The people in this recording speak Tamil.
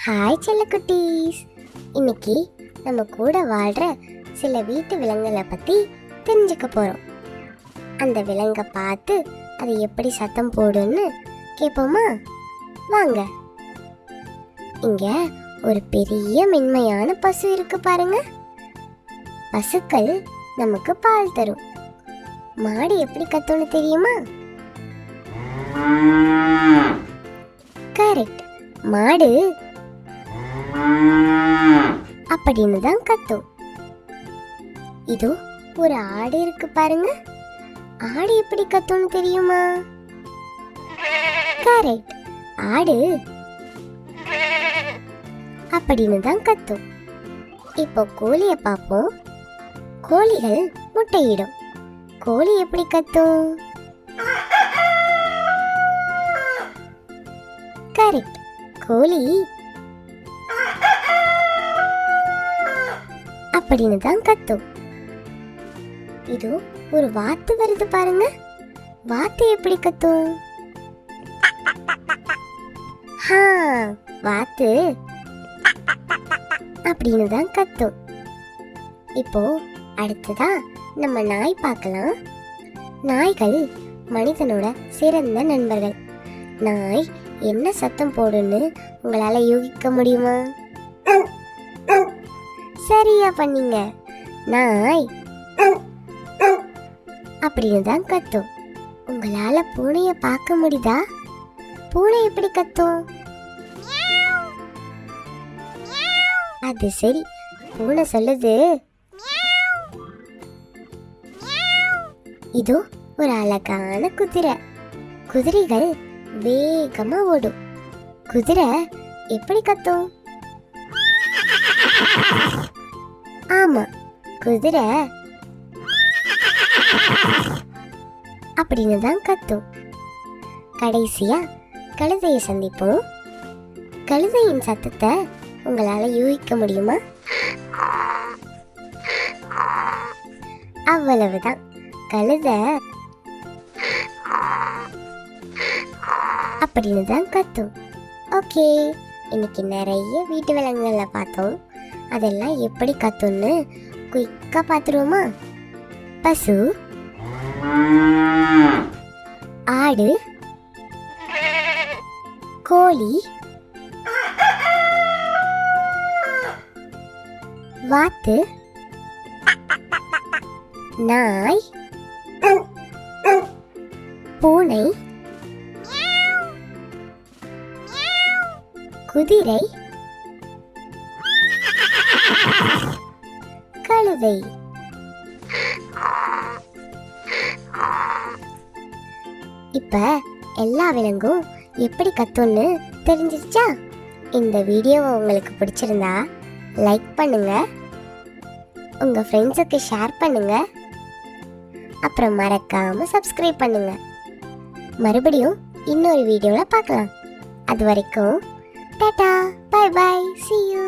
ஹாய் செல்லக்குட்டீஸ். இன்னைக்கு நம்ம கூட வாழ்கிற சில வீட்டு விலங்குகளை பற்றி தெரிஞ்சுக்க போகிறோம். அந்த விலங்கை பார்த்து அது எப்படி சத்தம் போடுன்னு கேட்போமா? வாங்க. இங்கே ஒரு பெரிய மென்மையான பசு இருக்கு பாருங்க. பசுக்கள் நமக்கு பால் தரும். மாடு எப்படி கத்தும்னு தெரியுமா? கரெக்ட், மாடு அப்படின்னு தான் கத்தும். இதோ ஒரு ஆடு இருக்கு பாருங்க. ஆடு எப்படி கத்தும்னு தெரியுமா? கரெக்ட், ஆடு அப்படின்னு தான் கத்தும். இப்போ கோழியை பார்ப்போம். கோழிகள் முட்டையிடும். கோழி எப்படி கத்தும்? கரெக்ட், கோழி அப்படின்னு தான் கத்தும். இதோ ஒரு வாத்து வருது பாருங்க. வாத்து எப்படி கத்தும்? வாத்து அப்படின்னு தான் கத்தும். இப்போ அடுத்ததா நம்ம நாய் பார்க்கலாம். நாய்கள் மனிதனோட சிறந்த நண்பர்கள். நாய் என்ன சத்தம் போடுன்னு உங்களால யூகிக்க முடியுமா? சரியா பண்ணீங்க. நாய் அப்படின்னு தான் கத்தும். உங்களால பூனைய பார்க்க முடியுதா? பூனை எப்படி கத்தும்? அது சரி, பூனை சொல்லுது. இதோ ஒரு அழகான குதிரை. குதிரைகள் வேகமா ஓடும். குதிரை எப்படி கத்தும்? ஆமா, குதிரை அப்படின்னு தான் கத்தும். கடைசியா கழுதையை சந்திப்போம். கழுதையின் சத்தத்தை உங்களால யூகிக்க முடியுமா? அவ்வளவுதான், கழுதை அப்படின்னு தான் கத்தும். ஓகே, இன்னைக்கு நிறைய வீட்டு விலங்குகளை பார்த்தோம். அதெல்லாம் எப்படி கத்தும்னு குயிக்கா பார்த்துருவோமா? பசு, ஆடு, கோழி, வாத்து, நாய், பூனை, குதிரை, கழுதை. இப்ப எல்லா விலங்கும் எப்படி கத்தும்னு தெரிஞ்சிருச்சா? இந்த வீடியோவை உங்களுக்கு பிடிச்சிருந்தா லைக் பண்ணுங்க, உங்க ஃப்ரெண்ட்ஸுக்கு ஷேர் பண்ணுங்க, அப்புறம் மறக்காம சப்ஸ்கிரைப் பண்ணுங்க. மறுபடியும் இன்னொரு வீடியோல பார்க்கலாம். அது வரைக்கும் tata, bye bye, see you.